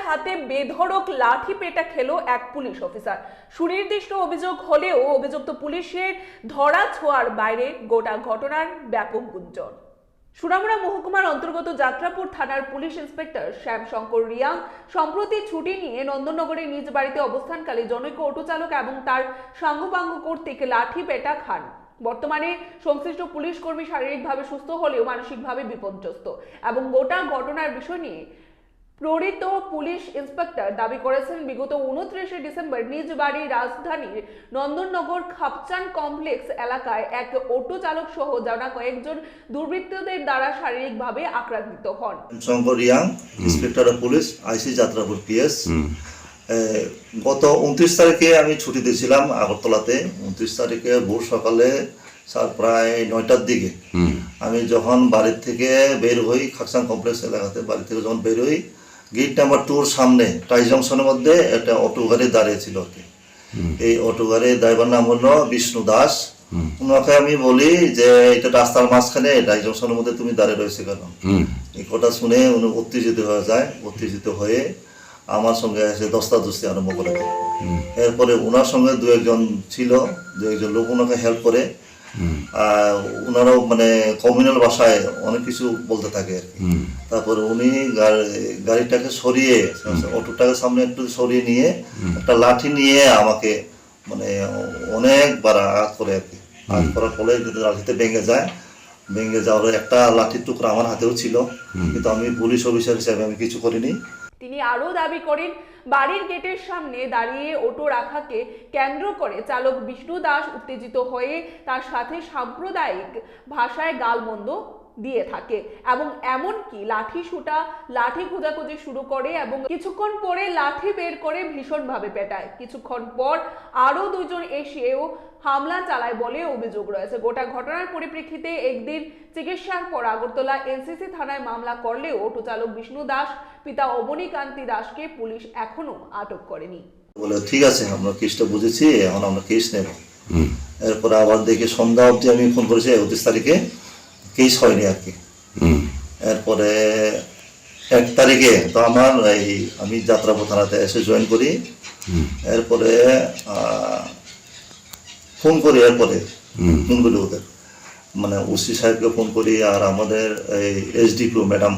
হাতে বেধড়ক লাঠি পেটা খেলো এক পুলিশ অফিসার। সুনির্দিষ্ট অভিযোগ হলেও অভিযুক্ত পুলিশের ধরা ছোঁয়ার বাইরে গোটা ঘটনার ব্যাপক গুঞ্জন। সুনামুড়া মহকুমার অন্তর্গত যাত্রাপুর থানার পুলিশ ইন্সপেক্টর শ্যাম শঙ্কর রিয়াং সম্প্রতি ছুটি নিয়ে নন্দননগরের নিজ বাড়িতে অবস্থানকালে জনৈক অটো চালক এবং তার সাঙ্গপাঙ্গ কর্তৃক লাঠি পেটা খান। বর্তমানে সংশ্লিষ্ট পুলিশ কর্মী শারীরিকভাবে সুস্থ হলেও মানসিকভাবে বিপর্যস্ত এবং গোটা ঘটনার বিষয় নিয়ে প্রহরীত পুলিশ ইন্সপেক্টর দাবি করেছেন বিগত 29 ডিসেম্বর নিজ বাড়ি রাজধানীর নন্দননগর খাপচান কমপ্লেক্স এলাকায় এক অটো চালক সহ জানা কয়েকজন দুর্বৃত্তদের দ্বারা শারীরিকভাবে আক্রান্ত হন। Shankar Reang, inspector of police, IC Jatrapur PS. গত 29 তারিখে আমি ছুটিতে ছিলাম আগরতলাতে। 29 তারিখে ভোর সকালে প্রায় 9টার দিকে আমি যখন বাড়ির থেকে বের হই, খাকসান কমপ্লেক্স এলাকাতে বাড়ি থেকে যখন বের হই, গেট নাম্বার 2 সামনে টাই জংশনের মধ্যে একটা অটো গাড়ি দাঁড়িয়ে ছিল। এই অটো গাড়ির ড্রাইভার নাম হলো বিষ্ণু দাস। ওনাকে আমি বলি যে এটা রাস্তার মাঝখানে টাই জংশনের মধ্যে তুমি দাঁড়িয়ে রয়েছে কেন? এই কথা শুনে উনি উত্তেজিত হয়ে যায়। উত্তেজিত হয়ে আমার সঙ্গে এসে দস্তাদস্তি আরম্ভ করে দেয়। এরপরে ওনার সঙ্গে দু একজন লোক ওনাকে হেল্প করে। ওনারাও মানে কমিউনাল ভাষায় অনেক কিছু বলতে থাকে আর কি। তারপরে উনি গাড়িটাকে সরিয়ে, অটোটাকে সামনে একটু সরিয়ে নিয়ে একটা লাঠি নিয়ে আমাকে মানে অনেকবার আঘাত করে আর কি। আঘাত করার ফলে লাঠিতে ভেঙে যাওয়ার একটা লাঠির টুকরা আমার হাতেও ছিল, কিন্তু আমি পুলিশ অফিসার হিসেবে আমি কিছু করিনি। তিনি আরো দাবি করেন বাড়ির গেটের সামনে দাঁড়িয়ে অটো রাখাকে কেন্দ্র করে চালক বিষ্ণু দাস উত্তেজিত হয়ে তার সাথে সাম্প্রদায়িক ভাষায় গালমন্দ দিয়ে থাকে এবং এমনকি লাঠি শুটা, লাঠি খোঁজাখুঁজি শুরু করে এবং কিছুক্ষণ পরে লাঠি বের করে ভীষণভাবে পেটায়। কিছুক্ষণ পর আরো দুজন এসেও হামলা চালায় বলে অভিযোগ রয়েছে। গোটা ঘটনার পরিপ্রেক্ষিতে একদিন চিকিৎসার পর আগরতলা এনসিসি থানায় মামলা করলেও অটো চালক বিষ্ণু দাস পিতা অবনীকান্তি দাসকে পুলিশ এখনো আটক করেনি। বলে ঠিক আছে, আমরা কেসটা বুঝেছি, এখন আমরা কেস নেব। এরপরে আবার দেখি সন্ধ্যা অবধি আমি ফোন করেছি 31 তারিখে, কেস হয়নি আর কি। এরপরে 1 তারিখে তো আমি যাত্রাপুর থানাতে এসে জয়েন করি। এরপরে ফোন করি ওদের মানে ওসি সাহেবকে ফোন করি, আর আমাদের এই এসডিপিও ম্যাডাম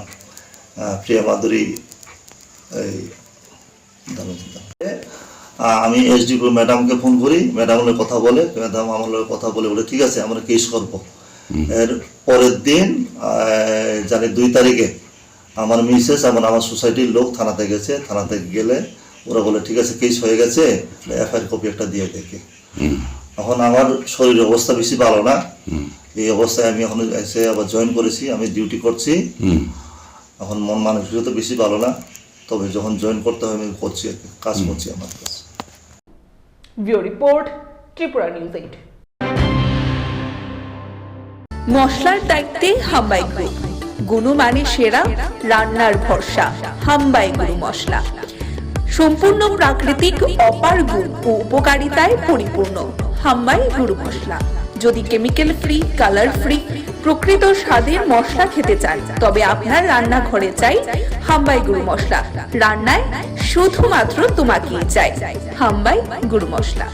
প্রিয়া মাধুরী, আমি এসডিপিও ম্যাডামকে ফোন করি। ম্যাডাম আমার কথা বলে বলে ঠিক আছে আমরা কেস করবো। এর পরের দিন জানি 2 তারিখে আমার মিসেস এবং আমার সোসাইটির লোক থানাতে গেছে। থানাতে গেলে ওরা বলে ঠিক আছে কেস হয়ে গেছে, এফআইআর কপি একটা দিয়ে দেখে। এখন আমার শরীরের অবস্থা বেশি ভালো না, এই অবস্থায় আমি এখন এসে আবার জয়েন করেছি, আমি ডিউটি করছি। এখন মন মানসিকতা বেশি ভালো না, তবে যখন জয়েন করতে হয় আমি করছি, কাজ করছি আমার কাছে। Bureau report, Tripura news 8। মশলার দায়িত্বে হাম্বাই গ্রুপ, গুণমানে সেরা, রান্নার ভরসা। হাম্বাই গুরু মশলা সম্পূর্ণ প্রাকৃতিক, অপার গুণ ও উপকারিতায় পরিপূর্ণ। হাম্বাই গুরু মশলা। যদি কেমিক্যাল ফ্রি, কালার ফ্রি, প্রকৃত স্বাদের মশলা খেতে চান তবে আপনার রান্নাঘরে চাই হাম্বাই গুরু মশলা। রান্নায় শুধুমাত্র তোমাকেই চাই হাম্বাই গুরু মশলা।